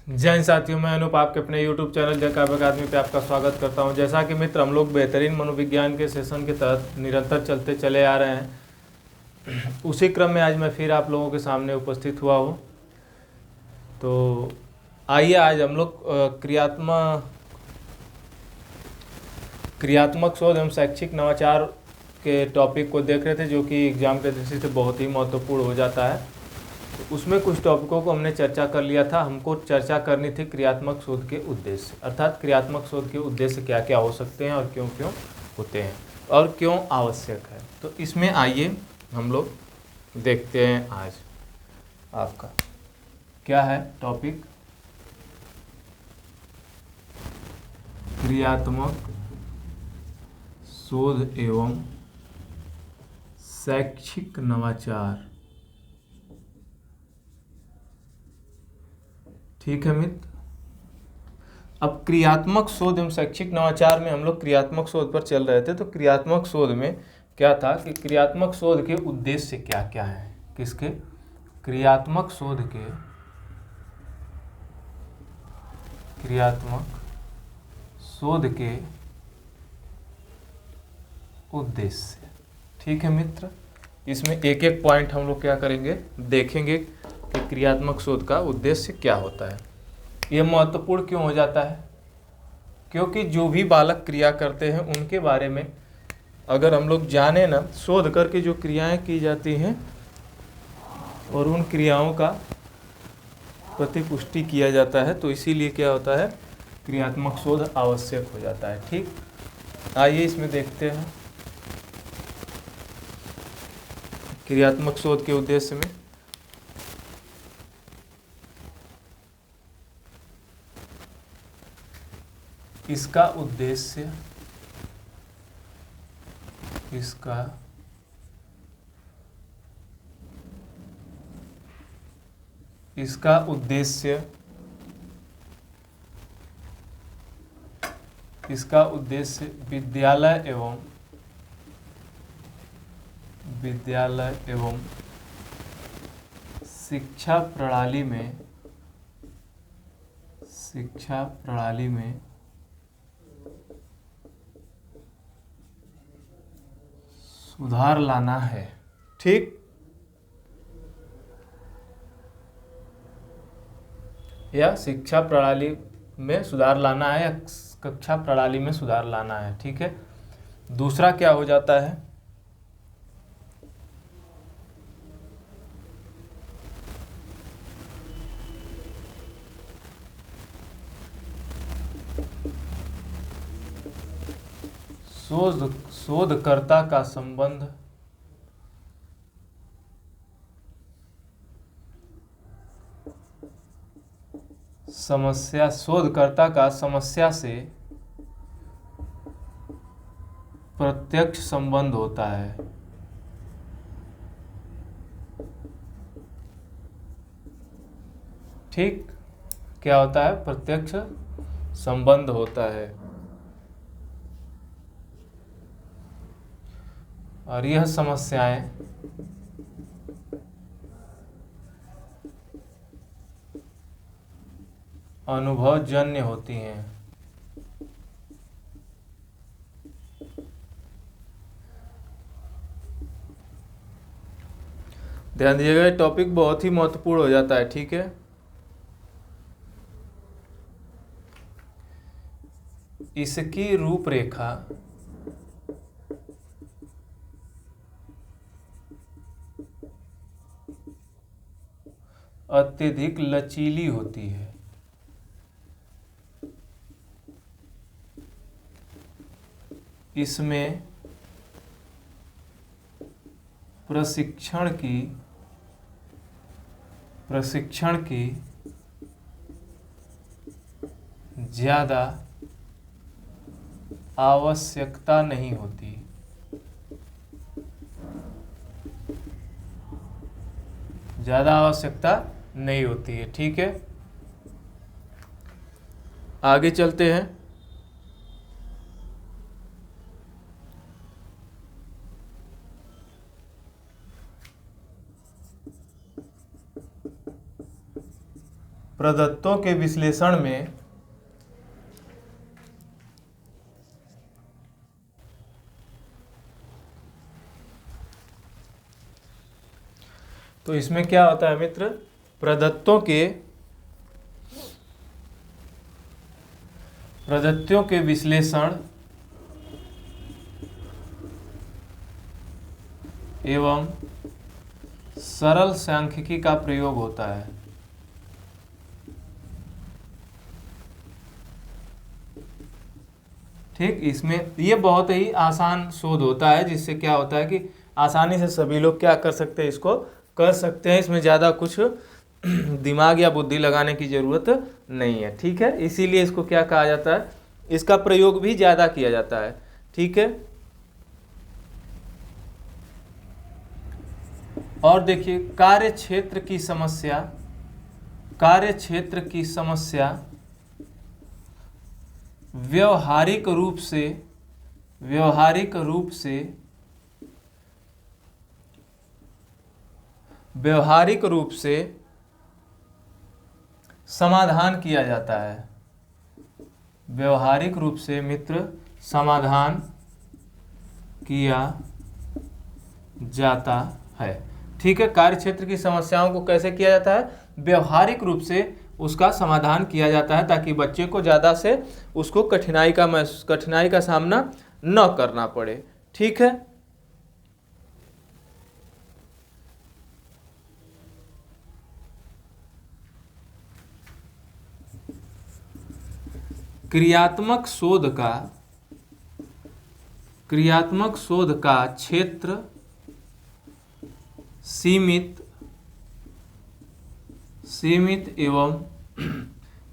जय हिंद साथियों, मैं अनूप आपके अपने YouTube चैनल जय काव्य अकादमी पे आपका स्वागत करता हूं। जैसा कि मित्र हम लोग बेहतरीन मनोविज्ञान के सेशन के तहत निरंतर चलते चले आ रहे हैं, उसी क्रम में आज मैं फिर आप लोगों के सामने उपस्थित हुआ हूं। तो आइए आज हम लोग क्रियात्मक शोध एवं शैक्षिक नवाचार के टॉपिक को देख रहे थे, जो कि एग्जाम के दृष्टि से बहुत ही महत्वपूर्ण हो जाता है। तो उसमें कुछ टॉपिकों को हमने चर्चा कर लिया था। हमको चर्चा करनी थी क्रियात्मक शोध के उद्देश्य, अर्थात क्रियात्मक शोध के उद्देश्य क्या क्या हो सकते हैं और क्यों क्यों होते हैं और क्यों आवश्यक है। तो इसमें आइए हम लोग देखते हैं आज आपका क्या है टॉपिक। क्रियात्मक शोध एवं शैक्षिक नवाचार। ठीक है मित्र, अब क्रियात्मक शोध एवं शैक्षिक नवाचार में हम लोग क्रियात्मक शोध पर चल रहे थे। तो क्रियात्मक शोध में क्या था कि क्रियात्मक शोध के उद्देश्य क्या क्या हैं। किसके? क्रियात्मक शोध के उद्देश्य। ठीक है मित्र, इसमें एक एक पॉइंट हम लोग क्या करेंगे, देखेंगे कि क्रियात्मक शोध का उद्देश्य क्या होता है। यह महत्वपूर्ण क्यों हो जाता है? क्योंकि जो भी बालक क्रिया करते हैं उनके बारे में अगर हम लोग जाने ना, शोध करके जो क्रियाएं की जाती हैं और उन क्रियाओं का प्रतिपुष्टि किया जाता है, तो इसीलिए क्या होता है, क्रियात्मक शोध आवश्यक हो जाता है। ठीक, आइए इसमें देखते हैं क्रियात्मक शोध के उद्देश्य में। इसका उद्देश्य विद्यालय एवं शिक्षा प्रणाली में सुधार लाना है। ठीक, या शिक्षा प्रणाली में सुधार लाना है या कक्षा प्रणाली में सुधार लाना है। ठीक है, दूसरा क्या हो जाता है, शोधकर्ता का संबंध समस्या से प्रत्यक्ष संबंध होता है। ठीक, क्या होता है, प्रत्यक्ष संबंध होता है। और यह समस्याएं अनुभवजन्य होती हैं। ध्यान दीजिएगा, टॉपिक बहुत ही महत्वपूर्ण हो जाता है। ठीक है, इसकी रूपरेखा अत्यधिक लचीली होती है। इसमें प्रशिक्षण की ज्यादा आवश्यकता नहीं होती। है। ठीक है, आगे चलते हैं। प्रदत्तों के विश्लेषण में तो इसमें क्या होता है मित्र, प्रदत्तों के विश्लेषण एवं सरल सांख्यिकी का प्रयोग होता है। ठीक, इसमें ये बहुत ही आसान शोध होता है, जिससे क्या होता है कि आसानी से सभी लोग क्या कर सकते हैं, इसको कर सकते हैं। इसमें ज़्यादा कुछ दिमाग या बुद्धि लगाने की ज़रूरत नहीं है। ठीक है, इसीलिए इसको क्या कहा जाता है, इसका प्रयोग भी ज़्यादा किया जाता है। ठीक है, और देखिए कार्यक्षेत्र की समस्या व्यवहारिक रूप से समाधान किया जाता है। व्यवहारिक रूप से मित्र समाधान किया जाता है। ठीक है, कार्यक्षेत्र की समस्याओं को कैसे किया जाता है, व्यवहारिक रूप से उसका समाधान किया जाता है, ताकि बच्चे को ज़्यादा से उसको कठिनाई का सामना न करना पड़े। ठीक है, क्रियात्मक शोध का क्षेत्र सीमित एवं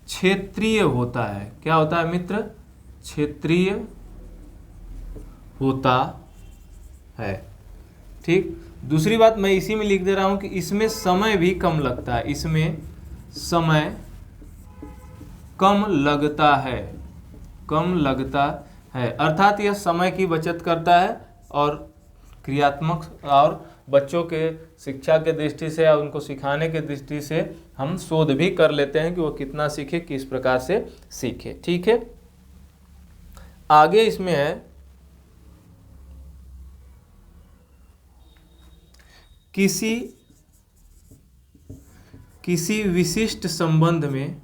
क्षेत्रीय होता है। क्या होता है मित्र, क्षेत्रीय होता है। ठीक, दूसरी बात मैं इसी में लिख दे रहा हूं कि इसमें समय भी कम लगता है, इसमें समय कम लगता है, अर्थात यह समय की बचत करता है और क्रियात्मक और बच्चों के शिक्षा के दृष्टि से या उनको सिखाने के दृष्टि से हम शोध भी कर लेते हैं कि वो कितना सीखे, किस प्रकार से सीखे। ठीक है, आगे इसमें है किसी विशिष्ट संबंध में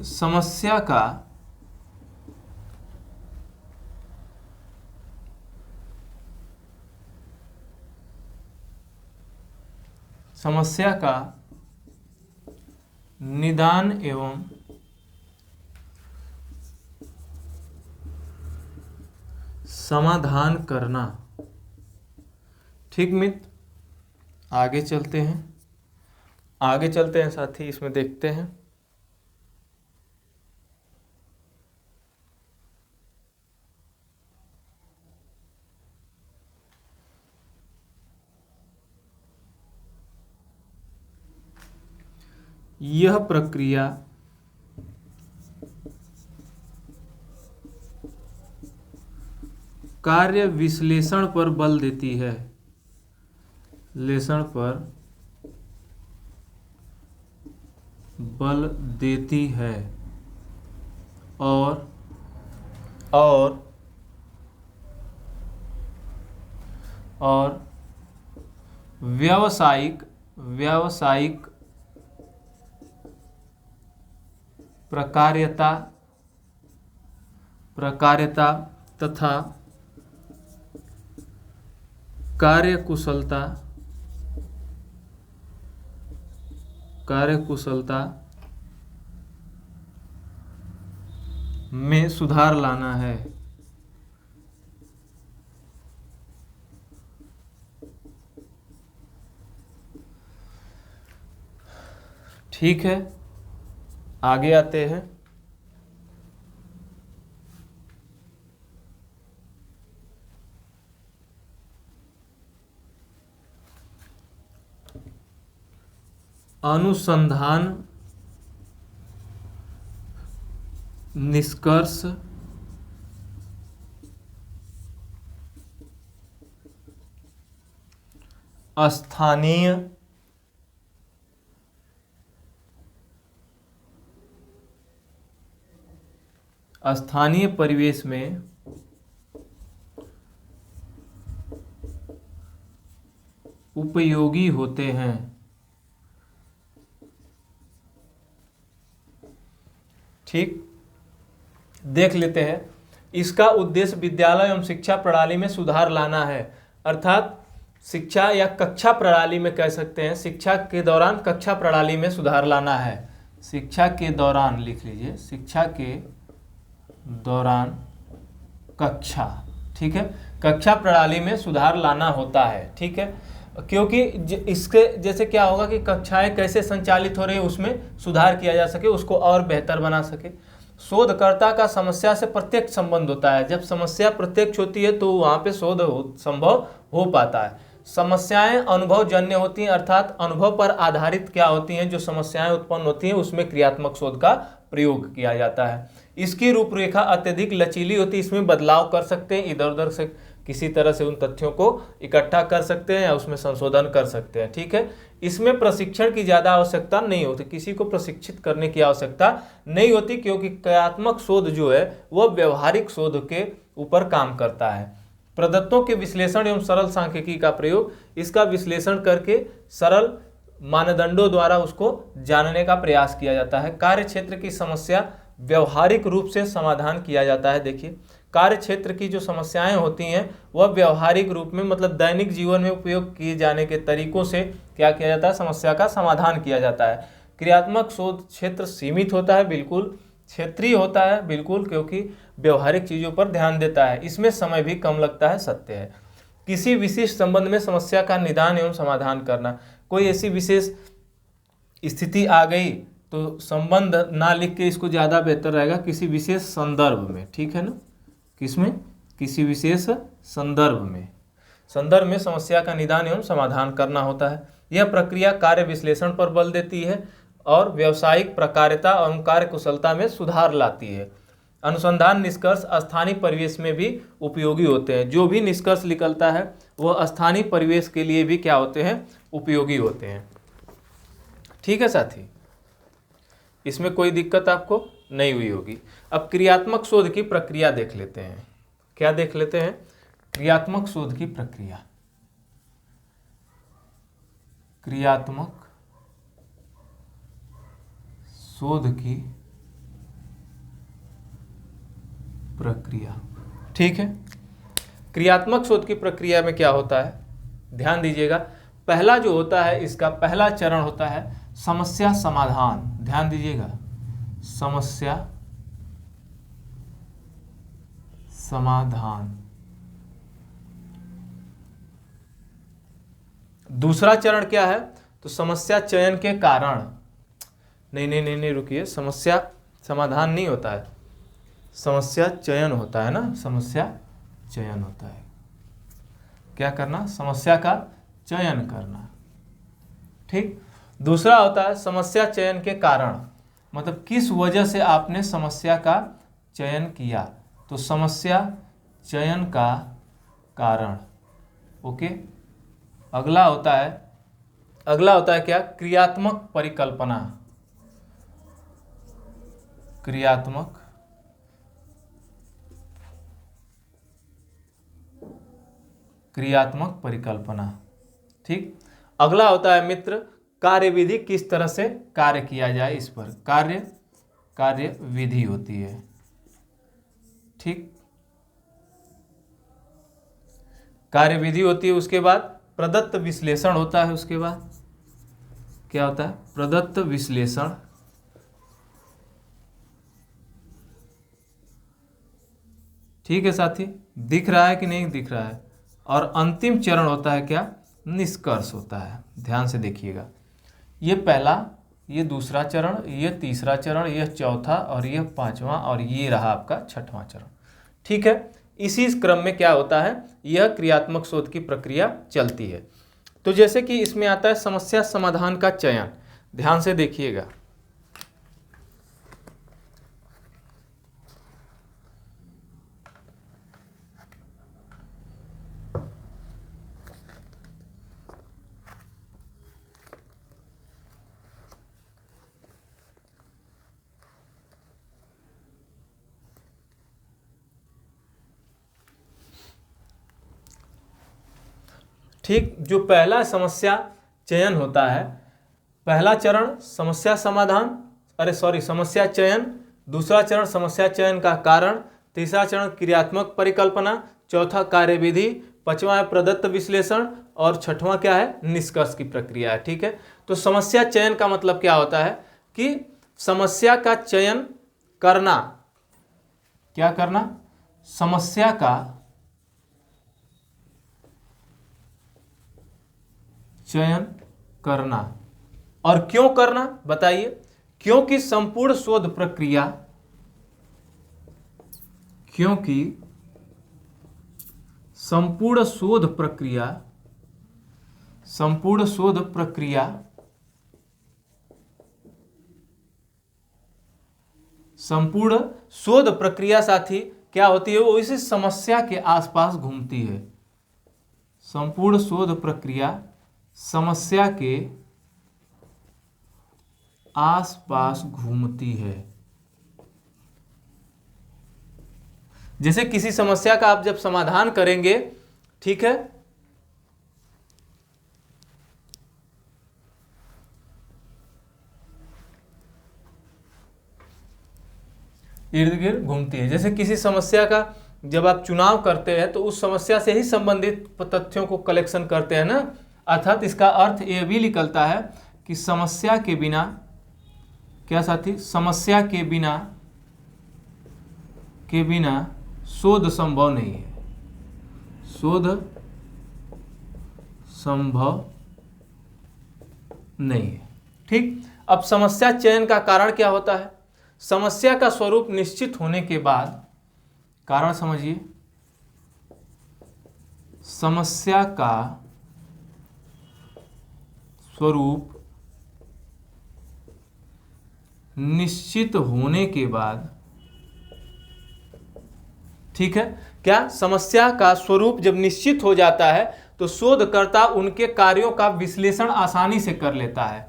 समस्या का निदान एवं समाधान करना। ठीक मित्र, आगे चलते हैं साथी, इसमें देखते हैं यह प्रक्रिया कार्य विश्लेषण पर बल देती है, और व्यावसायिक प्रकार्यता तथा कार्यकुशलता में सुधार लाना है। ठीक है, आगे आते हैं। अनुसंधान निष्कर्ष स्थानीय स्थानीय परिवेश में उपयोगी होते हैं। ठीक, देख लेते हैं। इसका उद्देश्य विद्यालय एवं शिक्षा प्रणाली में सुधार लाना है। अर्थात शिक्षा या कक्षा प्रणाली में कह सकते हैं, शिक्षा के दौरान कक्षा प्रणाली में सुधार लाना है। शिक्षा के दौरान लिख लीजिए, शिक्षा के दौरान कक्षा, ठीक है, कक्षा प्रणाली में सुधार लाना होता है। ठीक है, क्योंकि इसके जैसे क्या होगा कि कक्षाएं कैसे संचालित हो रही है उसमें सुधार किया जा सके, उसको और बेहतर बना सके। शोधकर्ता का समस्या से प्रत्यक्ष संबंध होता है। जब समस्या प्रत्यक्ष होती है तो वहाँ पे शोध संभव हो पाता है। समस्याएं अनुभवजन्य होती हैं, अर्थात अनुभव पर आधारित क्या होती हैं, जो समस्याएं उत्पन्न होती हैं उसमें क्रियात्मक शोध का प्रयोग किया जाता है। इसकी रूपरेखा अत्यधिक लचीली होती है, इसमें बदलाव कर सकते हैं, इधर उधर से किसी तरह से उन तथ्यों को इकट्ठा कर सकते हैं या उसमें संशोधन कर सकते हैं। ठीक है, इसमें प्रशिक्षण की ज़्यादा आवश्यकता नहीं होती, किसी को प्रशिक्षित करने की आवश्यकता नहीं होती, क्योंकि क्रियात्मक शोध जो है वह व्यवहारिक शोध के ऊपर काम करता है। प्रदत्तों के विश्लेषण एवं सरल सांख्यिकी का प्रयोग, इसका विश्लेषण करके सरल मानदंडों द्वारा उसको जानने का प्रयास किया जाता है। कार्य क्षेत्र की समस्या व्यवहारिक रूप से समाधान किया जाता है। देखिए, कार्य क्षेत्र की जो समस्याएं होती हैं वह व्यवहारिक रूप में, मतलब दैनिक जीवन में उपयोग किए जाने के तरीकों से क्या किया जाता है, समस्या का समाधान किया जाता है। क्रियात्मक शोध क्षेत्र सीमित होता है, बिल्कुल क्षेत्रीय होता है, बिल्कुल, क्योंकि व्यवहारिक चीज़ों पर ध्यान देता है। इसमें समय भी कम लगता है, सत्य है। किसी विशिष्ट संबंध में समस्या का निदान एवं समाधान करना, कोई ऐसी विशेष स्थिति आ गई तो संबंध ना लिख के इसको ज़्यादा बेहतर रहेगा, किसी विशेष संदर्भ में। ठीक है ना, किसमें, किसी विशेष संदर्भ में समस्या का निदान एवं समाधान करना होता है। यह प्रक्रिया कार्य विश्लेषण पर बल देती है और व्यावसायिक प्रकार्यता एवं कार्य कुशलता में सुधार लाती है। अनुसंधान निष्कर्ष स्थानीय परिवेश में भी उपयोगी होते हैं। जो भी निष्कर्ष निकलता है वह स्थानीय परिवेश के लिए भी क्या होते हैं, उपयोगी होते हैं। ठीक है साथी, इसमें कोई दिक्कत आपको नहीं हुई होगी। अब क्रियात्मक शोध की प्रक्रिया देख लेते हैं। क्या देख लेते हैं, क्रियात्मक शोध की प्रक्रिया। क्रियात्मक शोध की प्रक्रिया, ठीक है। क्रियात्मक शोध की प्रक्रिया में क्या होता है, ध्यान दीजिएगा। पहला जो होता है, इसका पहला चरण होता है समस्या समाधान। ध्यान दीजिएगा, समस्या समाधान। दूसरा चरण क्या है, तो समस्या चयन के कारण। नहीं, रुकिए, समस्या समाधान नहीं होता है, समस्या चयन होता है ना, समस्या चयन होता है। क्या करना, समस्या का चयन करना। ठीक, दूसरा होता है समस्या चयन के कारण, मतलब किस वजह से आपने समस्या का चयन किया, तो समस्या चयन का कारण। ओके, अगला होता है क्या, क्रियात्मक परिकल्पना। क्रियात्मक परिकल्पना। ठीक, अगला होता है मित्र कार्यविधि, किस तरह से कार्य किया जाए, इस पर कार्य विधि होती है। ठीक, कार्य विधि होती है। उसके बाद प्रदत्त विश्लेषण होता है। उसके बाद क्या होता है, प्रदत्त विश्लेषण। ठीक है साथी, दिख रहा है कि नहीं दिख रहा है। और अंतिम चरण होता है क्या, निष्कर्ष होता है। ध्यान से देखिएगा, ये पहला, ये दूसरा चरण, ये तीसरा चरण, यह चौथा और यह पांचवा और ये रहा आपका छठवां चरण। ठीक है, इसी क्रम में क्या होता है, यह क्रियात्मक शोध की प्रक्रिया चलती है। तो जैसे कि इसमें आता है समस्या समाधान का चयन। ध्यान से देखिएगा, ठीक, जो पहला समस्या चयन होता है, पहला चरण समस्या समस्या चयन, दूसरा चरण समस्या चयन का कारण, तीसरा चरण क्रियात्मक परिकल्पना, चौथा कार्यविधि, पांचवा है प्रदत्त विश्लेषण और छठवां क्या है, निष्कर्ष की प्रक्रिया है। ठीक है, तो समस्या चयन का मतलब क्या होता है कि समस्या का चयन करना, क्या करना, समस्या का चयन करना। और क्यों करना बताइए, क्योंकि संपूर्ण शोध प्रक्रिया, क्योंकि संपूर्ण शोध प्रक्रिया साथी क्या होती है, वो इसी समस्या के आसपास घूमती है। संपूर्ण शोध प्रक्रिया समस्या के आसपास घूमती है। जैसे किसी समस्या का आप जब समाधान करेंगे, ठीक है, इर्द गिर्द घूमती है। जैसे किसी समस्या का जब आप चुनाव करते हैं तो उस समस्या से ही संबंधित तथ्यों को कलेक्शन करते हैं ना, अर्थात इसका अर्थ यह भी निकलता है कि समस्या के बिना, क्या साथी, समस्या के बिना शोध संभव नहीं है, शोध संभव नहीं है। ठीक, अब समस्या चयन का कारण क्या होता है, समस्या का स्वरूप निश्चित होने के बाद, कारण समझिए, समस्या का स्वरूप निश्चित होने के बाद, ठीक है, क्या, समस्या का स्वरूप जब निश्चित हो जाता है तो शोधकर्ता उनके कार्यों का विश्लेषण आसानी से कर लेता है।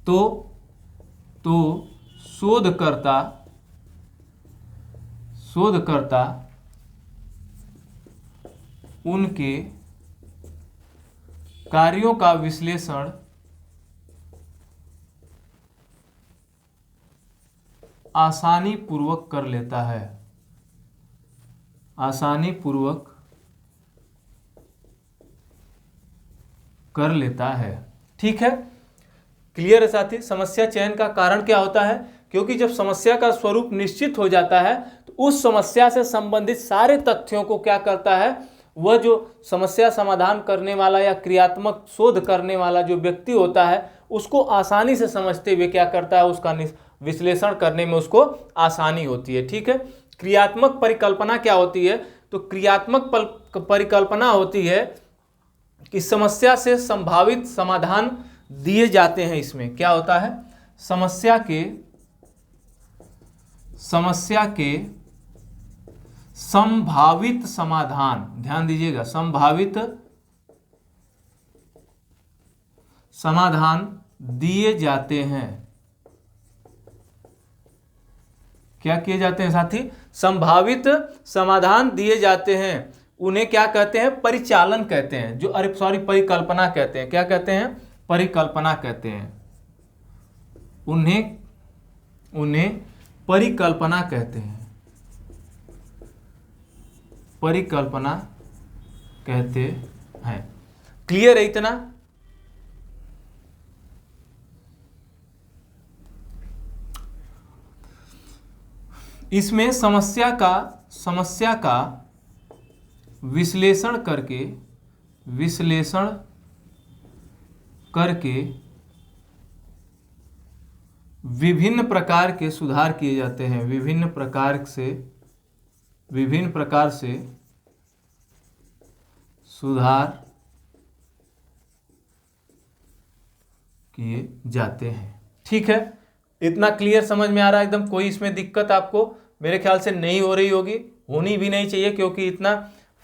तो शोधकर्ता उनके कार्यों का विश्लेषण आसानी पूर्वक कर लेता है, आसानी पूर्वक कर लेता है। ठीक है, क्लियर है साथी। समस्या चयन का कारण क्या होता है, क्योंकि जब समस्या का स्वरूप निश्चित हो जाता है तो उस समस्या से संबंधित सारे तथ्यों को क्या करता है, वह जो समस्या समाधान करने वाला या क्रियात्मक शोध करने वाला जो व्यक्ति होता है उसको आसानी से समझते हुए क्या करता है, उसका विश्लेषण करने में उसको आसानी होती है। ठीक है, क्रियात्मक परिकल्पना क्या होती है, तो क्रियात्मक परिकल्पना होती है कि समस्या से संभावित समाधान दिए जाते हैं। इसमें क्या होता है, समस्या के संभावित समाधान, ध्यान दीजिएगा, संभावित समाधान दिए जाते हैं। क्या किए जाते हैं साथी, संभावित समाधान दिए जाते हैं। उन्हें क्या कहते हैं, परिचालन कहते हैं, परिकल्पना कहते हैं। क्या कहते हैं, परिकल्पना कहते हैं। उन्हें परिकल्पना कहते हैं, परिकल्पना कहते हैं। क्लियर है इतना। इसमें समस्या का विश्लेषण करके विभिन्न प्रकार के सुधार किए जाते हैं, विभिन्न प्रकार से सुधार किए जाते हैं। ठीक है, इतना क्लियर समझ में आ रहा है एकदम, कोई इसमें दिक्कत आपको मेरे ख्याल से नहीं हो रही होगी, होनी भी नहीं चाहिए, क्योंकि इतना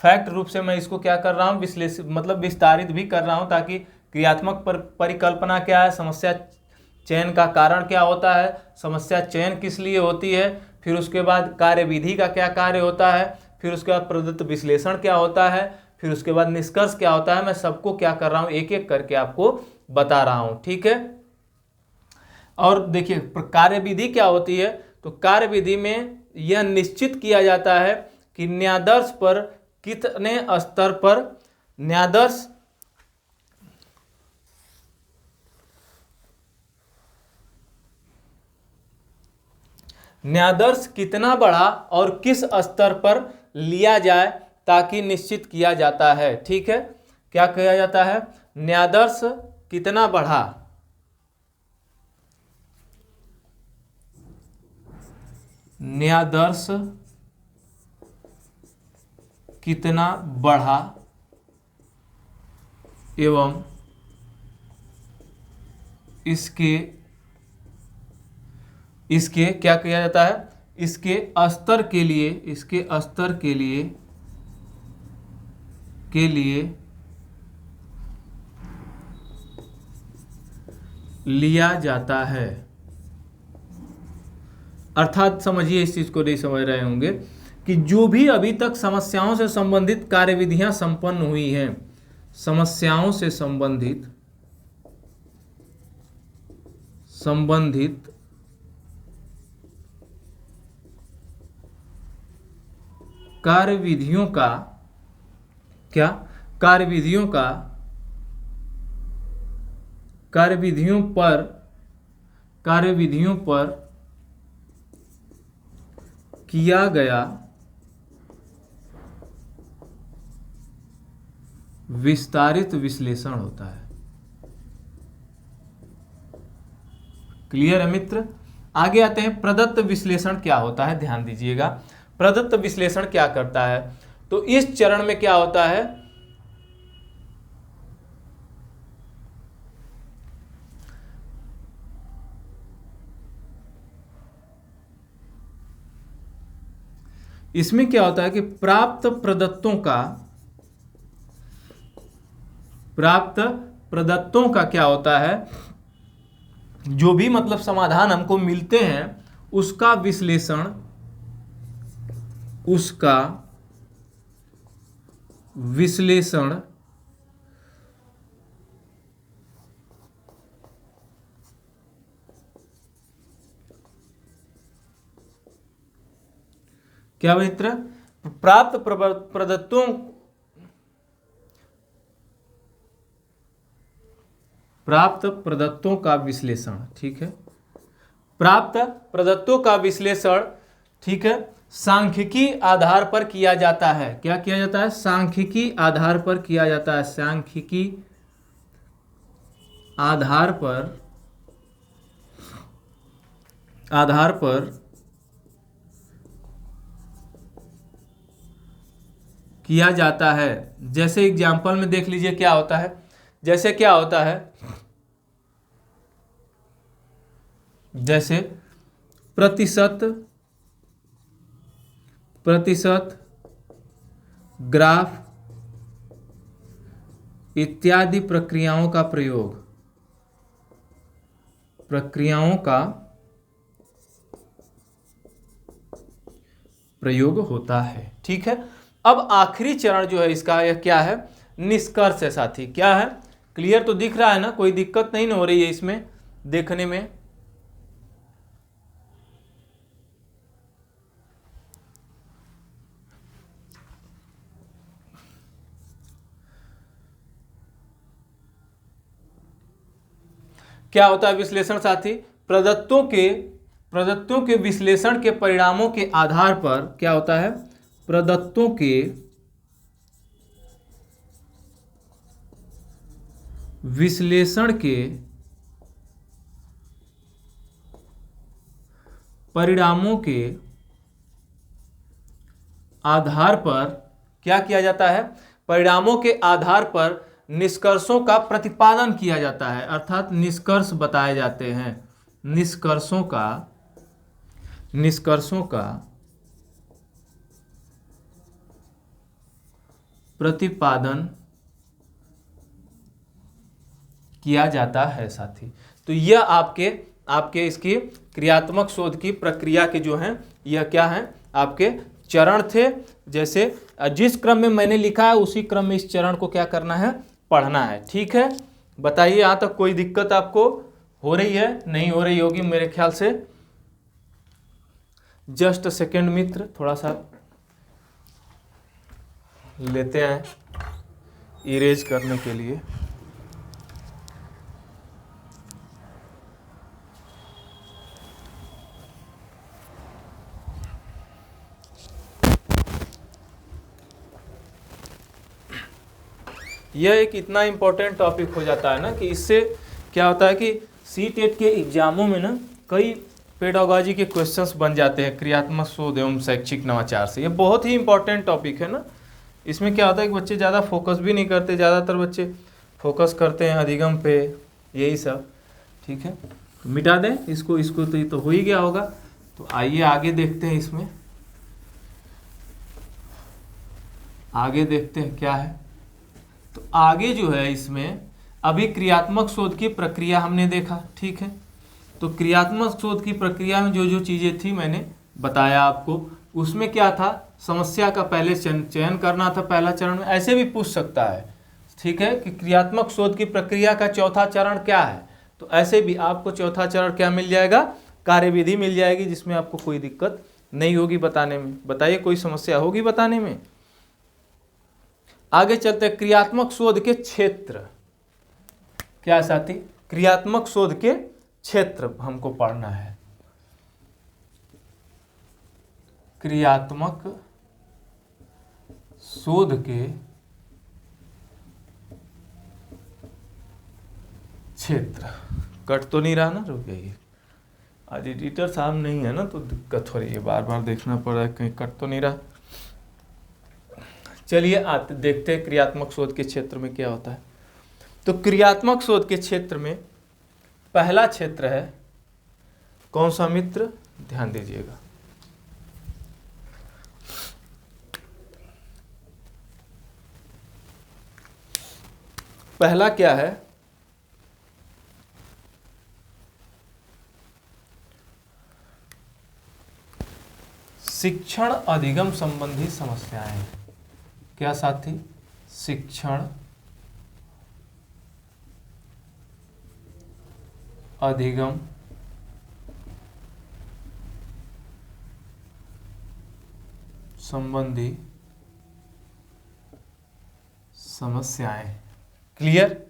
फैक्ट रूप से मैं इसको क्या कर रहा हूँ, विस्तारित भी कर रहा हूँ, ताकि क्रियात्मक परिकल्पना क्या है, समस्या चयन का कारण क्या होता है, समस्या चयन किस लिए होती है, फिर उसके बाद कार्यविधि का क्या कार्य होता है, फिर उसके बाद प्रदत्त विश्लेषण क्या होता है, फिर उसके बाद निष्कर्ष क्या होता है, मैं सबको क्या कर रहा हूं, एक एक करके आपको बता रहा हूं, ठीक है। और देखिए कार्य विधि क्या होती है, तो कार्य विधि में यह निश्चित किया जाता है कि न्यायादर्श पर कितने स्तर पर न्यायादर्श कितना बड़ा और किस स्तर पर लिया जाए ताकि निश्चित किया जाता है, ठीक है। क्या किया जाता है, न्यायादर्श कितना बढ़ा, न्यायादर्श कितना बढ़ा एवं इसके क्या किया जाता है, इसके स्तर के लिए लिया जाता है। अर्थात समझिए, इस चीज को नहीं समझ रहे होंगे कि जो भी अभी तक समस्याओं से संबंधित कार्यविधियां संपन्न हुई हैं, समस्याओं से संबंधित कार्यविधियों पर किया गया विस्तारित विश्लेषण होता है। क्लियर है मित्र। आगे आते हैं, प्रदत्त विश्लेषण क्या होता है, ध्यान दीजिएगा। प्रदत्त विश्लेषण क्या करता है, तो इस चरण में क्या होता है, इसमें क्या होता है कि प्राप्त प्रदत्तों का क्या होता है, जो भी मतलब समाधान हमको मिलते हैं उसका विश्लेषण क्या मित्र, प्राप्त प्रदत्तों का विश्लेषण, ठीक है। प्राप्त प्रदत्तों का विश्लेषण, ठीक है, सांख्यिकी आधार पर किया जाता है। क्या किया जाता है, सांख्यिकी आधार पर किया जाता है। सांख्यिकी आधार पर किया जाता है। जैसे एग्जाम्पल में देख लीजिए क्या होता है, जैसे क्या होता है, जैसे प्रतिशत ग्राफ इत्यादि प्रक्रियाओं का प्रयोग होता है, ठीक है। अब आखिरी चरण जो है इसका, यह क्या है, निष्कर्ष है साथी। क्या है, क्लियर तो दिख रहा है ना, कोई दिक्कत नहीं हो रही है इसमें देखने में। क्या होता है विश्लेषण साथी, प्रदत्तों के विश्लेषण के परिणामों के आधार पर क्या होता है, प्रदत्तों के विश्लेषण के परिणामों के आधार पर क्या किया जाता है, परिणामों के आधार पर निष्कर्षों का प्रतिपादन किया जाता है, अर्थात निष्कर्ष बताए जाते हैं। निष्कर्षों का प्रतिपादन किया जाता है साथी। तो यह आपके इसकी क्रियात्मक शोध की प्रक्रिया के जो हैं, यह क्या है, आपके चरण थे, जैसे जिस क्रम में मैंने लिखा है उसी क्रम में इस चरण को क्या करना है, पढ़ना है। ठीक है, बताइए यहाँ तक कोई दिक्कत आपको हो रही है? नहीं हो रही होगी मेरे ख्याल से। जस्ट सेकेंड मित्र, थोड़ा सा लेते हैं इरेज करने के लिए। यह एक इतना इम्पोर्टेंट टॉपिक हो जाता है ना कि इससे क्या होता है कि सीटेट के एग्जामों में ना कई पेडागोजी के क्वेश्चंस बन जाते हैं क्रियात्मक शोध एवं शैक्षिक नवाचार से। ये बहुत ही इंपॉर्टेंट टॉपिक है ना। इसमें क्या होता है कि बच्चे ज़्यादा फोकस भी नहीं करते, ज़्यादातर बच्चे फोकस करते हैं अधिगम पे, यही सब। ठीक है, मिटा दें इसको, तो ये तो हो ही गया होगा। तो आइए आगे देखते हैं, इसमें आगे देखते हैं क्या है। तो आगे जो है इसमें अभी क्रियात्मक शोध की प्रक्रिया हमने देखा। ठीक है, तो क्रियात्मक शोध की प्रक्रिया में जो जो चीज़ें थी मैंने बताया आपको। उसमें क्या था, समस्या का पहले चयन करना था पहला चरण में। ऐसे भी पूछ सकता है, ठीक है, कि क्रियात्मक शोध की प्रक्रिया का चौथा चरण क्या है। तो ऐसे भी आपको चौथा चरण क्या मिल जाएगा, कार्यविधि मिल जाएगी, जिसमें आपको कोई दिक्कत नहीं होगी बताने में। बताइए कोई समस्या होगी बताने में? आगे चलते हैं, क्रियात्मक शोध के क्षेत्र। क्या साथी, क्रियात्मक शोध के क्षेत्र हमको पढ़ना है। क्रियात्मक शोध के क्षेत्र। कट तो नहीं रहा ना? रुक जाइए, आज एडिटर साहब नहीं है ना तो दिक्कत हो रही है, बार बार देखना पड़ रहा है कहीं कट तो नहीं रहा। चलिए आते देखते हैं क्रियात्मक शोध के क्षेत्र में क्या होता है। तो क्रियात्मक शोध के क्षेत्र में पहला क्षेत्र है कौन सा मित्र, ध्यान दीजिएगा। पहला क्या है, शिक्षण अधिगम संबंधी समस्याएं। क्या साथी, शिक्षण अधिगम संबंधी समस्याएं। क्लियर?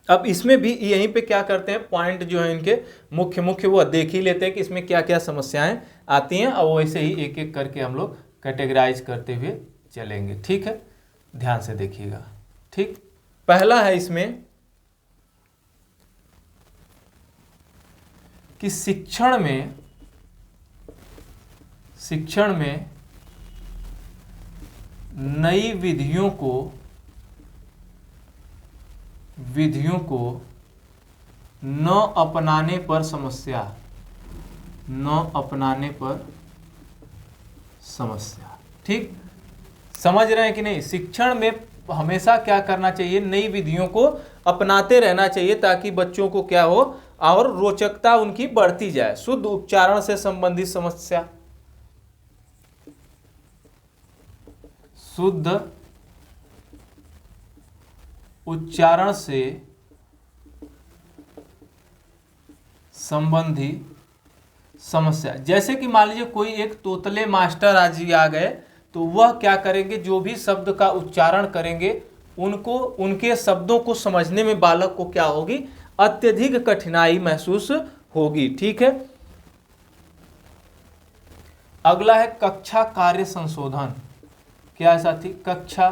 अब इसमें भी यहीं पे क्या करते हैं, पॉइंट जो है इनके मुख्य वो देख ही लेते हैं कि इसमें क्या क्या समस्याएं आती हैं, और वैसे ही एक एक करके हम लोग कैटेगराइज करते हुए चलेंगे। ठीक है, ध्यान से देखिएगा। ठीक, पहला है इसमें कि शिक्षण में नई विधियों को न अपनाने पर समस्या। ठीक, समझ रहे हैं कि नहीं? शिक्षण में हमेशा क्या करना चाहिए, नई विधियों को अपनाते रहना चाहिए, ताकि बच्चों को क्या हो और रोचकता उनकी बढ़ती जाए। शुद्ध उच्चारण से संबंधित समस्या, शुद्ध उच्चारण से संबंधी समस्या। जैसे कि मान लीजिए कोई एक तोतले मास्टर आज ही आ गए, तो वह क्या करेंगे, जो भी शब्द का उच्चारण करेंगे उनको, उनके शब्दों को समझने में बालक को क्या होगी, अत्यधिक कठिनाई महसूस होगी। ठीक है, अगला है कक्षा कार्य संशोधन। क्या है साथी, कक्षा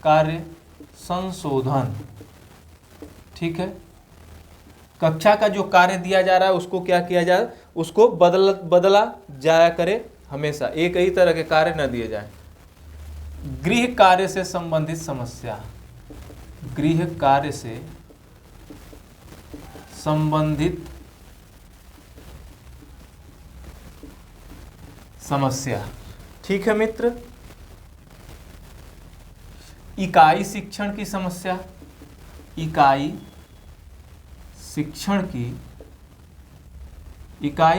कार्य संशोधन। ठीक है, कक्षा का जो कार्य दिया जा रहा है उसको क्या किया जाए, उसको बदला जाया करे, हमेशा एक ही तरह के कार्य न दिए जाए। गृह कार्य से संबंधित समस्या, गृह कार्य से संबंधित समस्या। ठीक है मित्र, इकाई शिक्षण की समस्या, इकाई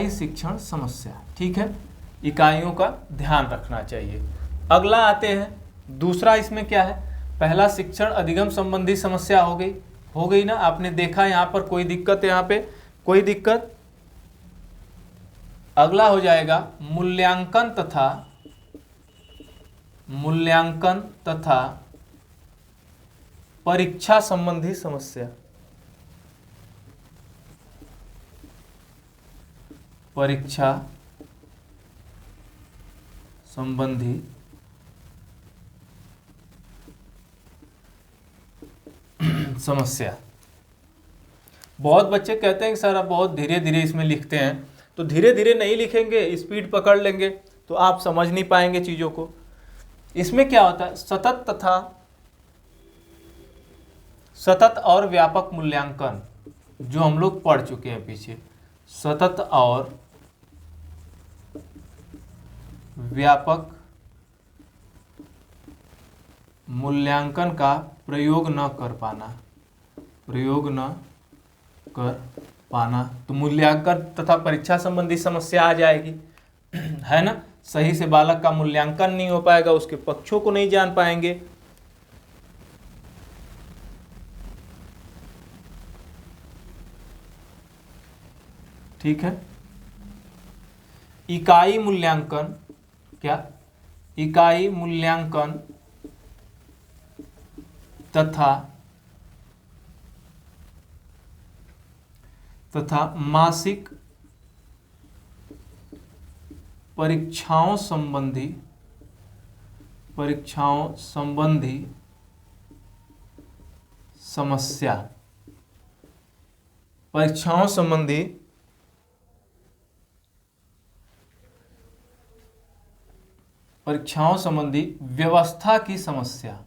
शिक्षण समस्या। ठीक है, इकाइयों का ध्यान रखना चाहिए। अगला आते हैं दूसरा, इसमें क्या है, पहला शिक्षण अधिगम संबंधी समस्या हो गई ना, आपने देखा यहाँ पर कोई दिक्कत है, यहाँ पे कोई दिक्कत। अगला हो जाएगा मूल्यांकन तथा परीक्षा संबंधी समस्या। परीक्षा संबंधी समस्या। बहुत बच्चे कहते हैं कि सर आप बहुत धीरे धीरे इसमें लिखते हैं, तो धीरे धीरे नहीं लिखेंगे, स्पीड पकड़ लेंगे तो आप समझ नहीं पाएंगे चीज़ों को। इसमें क्या होता है, सतत और व्यापक मूल्यांकन, जो हम लोग पढ़ चुके हैं पीछे। सतत और व्यापक मूल्यांकन का प्रयोग न कर पाना, तो मूल्यांकन तथा परीक्षा संबंधी समस्या आ जाएगी, है ना। सही से बालक का मूल्यांकन नहीं हो पाएगा, उसके पक्षों को नहीं जान पाएंगे। ठीक है। इकाई मूल्यांकन, क्या, इकाई मूल्यांकन तथा मासिक परीक्षाओं संबंधी समस्या। परीक्षाओं संबंधी व्यवस्था की समस्या।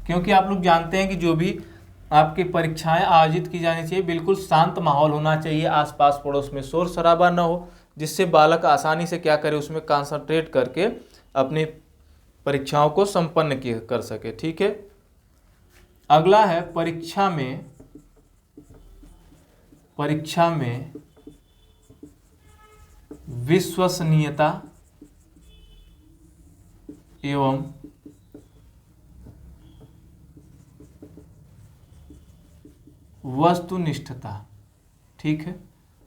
क्योंकि आप लोग जानते हैं कि जो भी आपकी परीक्षाएं आयोजित की जानी चाहिए, बिल्कुल शांत माहौल होना चाहिए, आसपास पड़ोस में शोर शराबा न हो, जिससे बालक आसानी से क्या करे, उसमें कंसंट्रेट करके अपनी परीक्षाओं को संपन्न कर सके। ठीक है। अगला है परीक्षा में विश्वसनीयता एवं वस्तुनिष्ठता। ठीक है,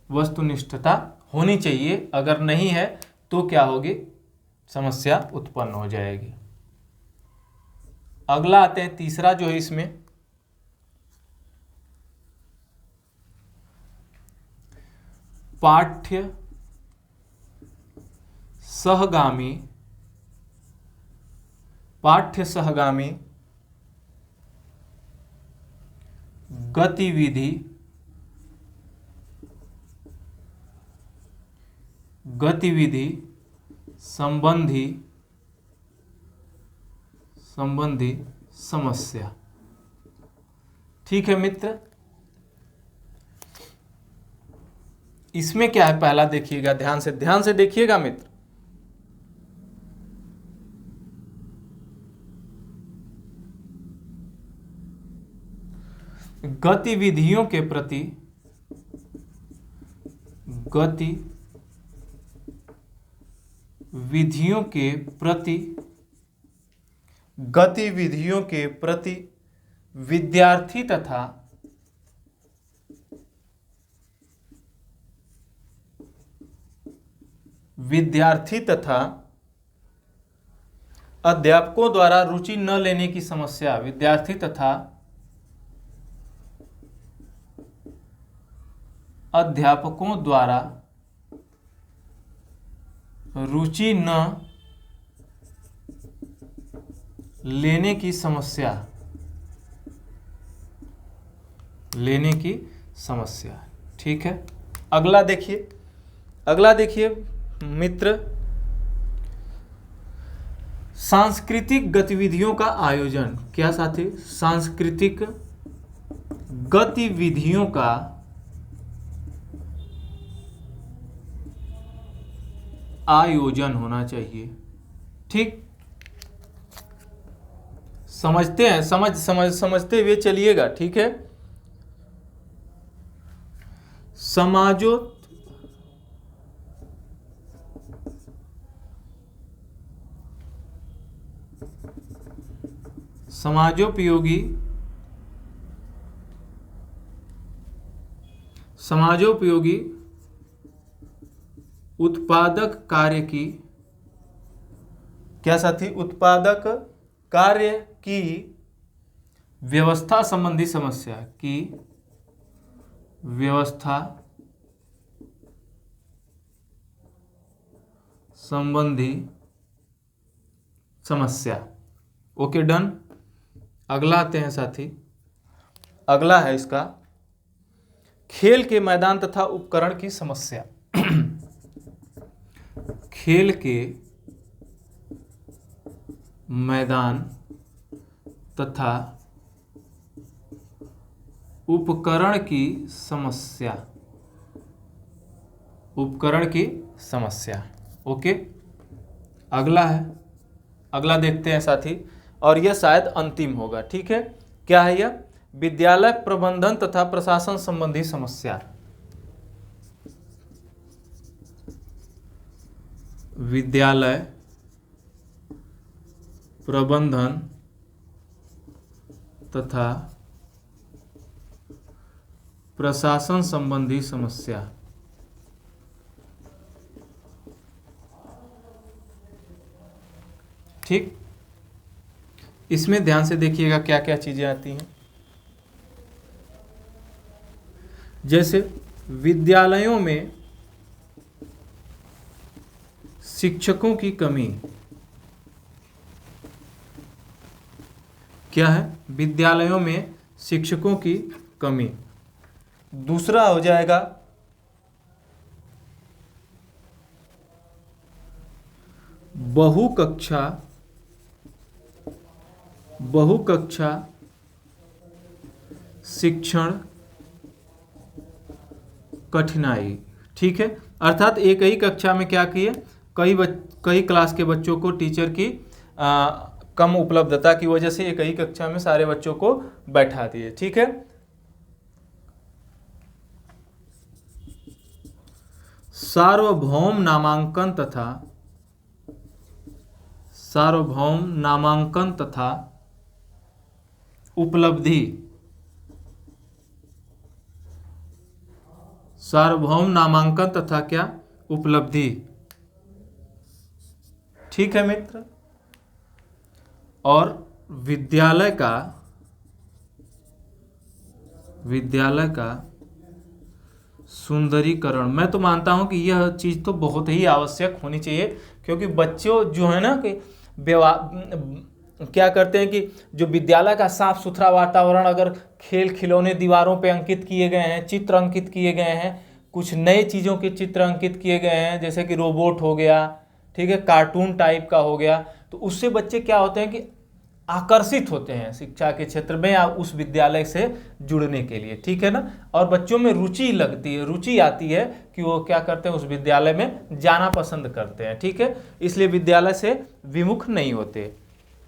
वस्तुनिष्ठता होनी चाहिए, अगर नहीं है तो क्या होगी, समस्या उत्पन्न हो जाएगी। अगला आते हैं तीसरा, जो है इसमें पाठ्य सहगामी गतिविधि संबंधी समस्या। ठीक है मित्र, इसमें क्या है, पहला देखिएगा, ध्यान से देखिएगा मित्र। गतिविधियों के प्रति विद्यार्थी तथा अध्यापकों द्वारा रुचि न लेने की समस्या। विद्यार्थी तथा अध्यापकों द्वारा रुचि न लेने की समस्या। ठीक है। अगला देखिए मित्र, सांस्कृतिक गतिविधियों का आयोजन। क्या साथी, सांस्कृतिक गतिविधियों का आयोजन होना चाहिए। ठीक, समझते हैं, समझते हुए चलिएगा। ठीक है, समाजोपयोगी उत्पादक कार्य की, क्या साथी, उत्पादक कार्य की व्यवस्था संबंधी समस्या की, व्यवस्था संबंधी समस्या। Okay, done. अगला आते हैं साथी, अगला है इसका खेल के मैदान तथा उपकरण की समस्या। खेल के मैदान तथा उपकरण की समस्या, उपकरण की समस्या। ओके, अगला है, अगला देखते हैं साथी, और यह शायद अंतिम होगा। ठीक है, क्या है यह? विद्यालय प्रबंधन तथा प्रशासन संबंधी समस्या। विद्यालय प्रबंधन तथा प्रशासन संबंधी समस्या। ठीक, इसमें ध्यान से देखिएगा क्या क्या चीजें आती हैं। जैसे विद्यालयों में शिक्षकों की कमी। क्या है? विद्यालयों में शिक्षकों की कमी। दूसरा हो जाएगा बहुकक्षा शिक्षण कठिनाई। ठीक है, अर्थात एक ही कक्षा में क्या किए, कई क्लास के बच्चों को टीचर की कम उपलब्धता की वजह से एक ही कक्षा में सारे बच्चों को बैठा दिए। ठीक है, सार्वभौम नामांकन तथा उपलब्धि। सार्वभौम नामांकन तथा क्या? उपलब्धि। ठीक है मित्र, और विद्यालय का सुंदरीकरण। मैं तो मानता हूं कि यह चीज तो बहुत ही आवश्यक होनी चाहिए, क्योंकि बच्चों जो है ना कि क्या करते हैं कि जो विद्यालय का साफ सुथरा वातावरण, अगर खेल खिलौने दीवारों पे अंकित किए गए हैं, चित्र अंकित किए गए हैं, कुछ नए चीज़ों के चित्र अंकित किए गए हैं, जैसे कि रोबोट हो गया, ठीक है, कार्टून टाइप का हो गया, तो उससे बच्चे क्या होते हैं कि आकर्षित होते हैं शिक्षा के क्षेत्र में या उस विद्यालय से जुड़ने के लिए। ठीक है ना, और बच्चों में रुचि लगती है, रुचि आती है कि वो क्या करते हैं, उस विद्यालय में जाना पसंद करते हैं। ठीक है, इसलिए विद्यालय से विमुख नहीं होते।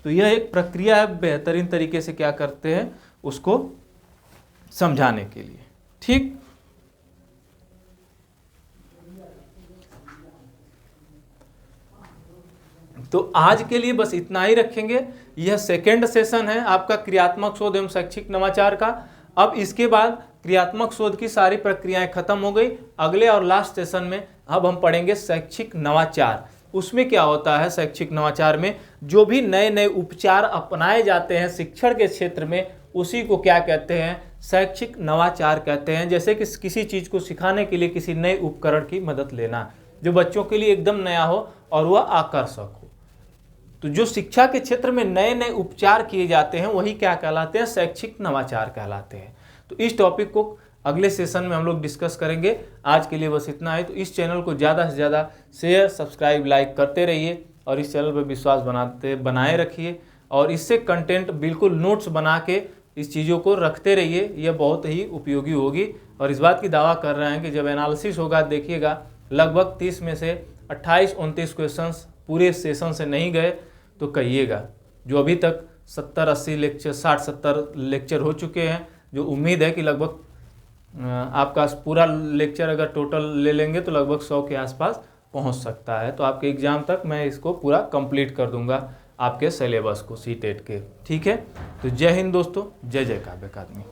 तो यह एक प्रक्रिया है, बेहतरीन तरीके से क्या करते हैं उसको समझाने के लिए। ठीक, तो आज के लिए बस इतना ही रखेंगे। यह सेकेंड सेशन है आपका क्रियात्मक शोध एवं शैक्षिक नवाचार का। अब इसके बाद क्रियात्मक शोध की सारी प्रक्रियाएं खत्म हो गई। अगले और लास्ट सेशन में अब हम पढ़ेंगे शैक्षिक नवाचार। उसमें क्या होता है, शैक्षिक नवाचार में जो भी नए नए उपचार अपनाए जाते हैं शिक्षण के क्षेत्र में, उसी को क्या कहते हैं, शैक्षिक नवाचार कहते हैं। जैसे कि किसी चीज़ को सिखाने के लिए किसी नए उपकरण की मदद लेना, जो बच्चों के लिए एकदम नया हो और वह आकर्षक हो। तो जो शिक्षा के क्षेत्र में नए नए उपचार किए जाते हैं वही क्या कहलाते हैं, शैक्षिक नवाचार कहलाते हैं। तो इस टॉपिक को अगले सेशन में हम लोग डिस्कस करेंगे। आज के लिए बस इतना है। तो इस चैनल को ज़्यादा से ज़्यादा शेयर, सब्सक्राइब, लाइक करते रहिए और इस चैनल पर विश्वास बनाए रखिए, और इससे कंटेंट बिल्कुल नोट्स बना के इस चीज़ों को रखते रहिए। यह बहुत ही उपयोगी होगी। और इस बात की दावा कर रहे हैं कि जब एनालिसिस होगा, देखिएगा लगभग 30 में से 28-29 क्वेश्चंस पूरे सेशन से नहीं गए तो कहिएगा। जो अभी तक 70-80 लेक्चर, 60-70 लेक्चर हो चुके हैं, जो उम्मीद है कि लगभग आपका पूरा लेक्चर अगर टोटल ले लेंगे तो लगभग 100 के आसपास पहुंच सकता है। तो आपके एग्ज़ाम तक मैं इसको पूरा कंप्लीट कर दूंगा आपके सिलेबस को, सी टेट के। ठीक है, तो जय हिंद दोस्तों, जय जय काव्य अकादमी।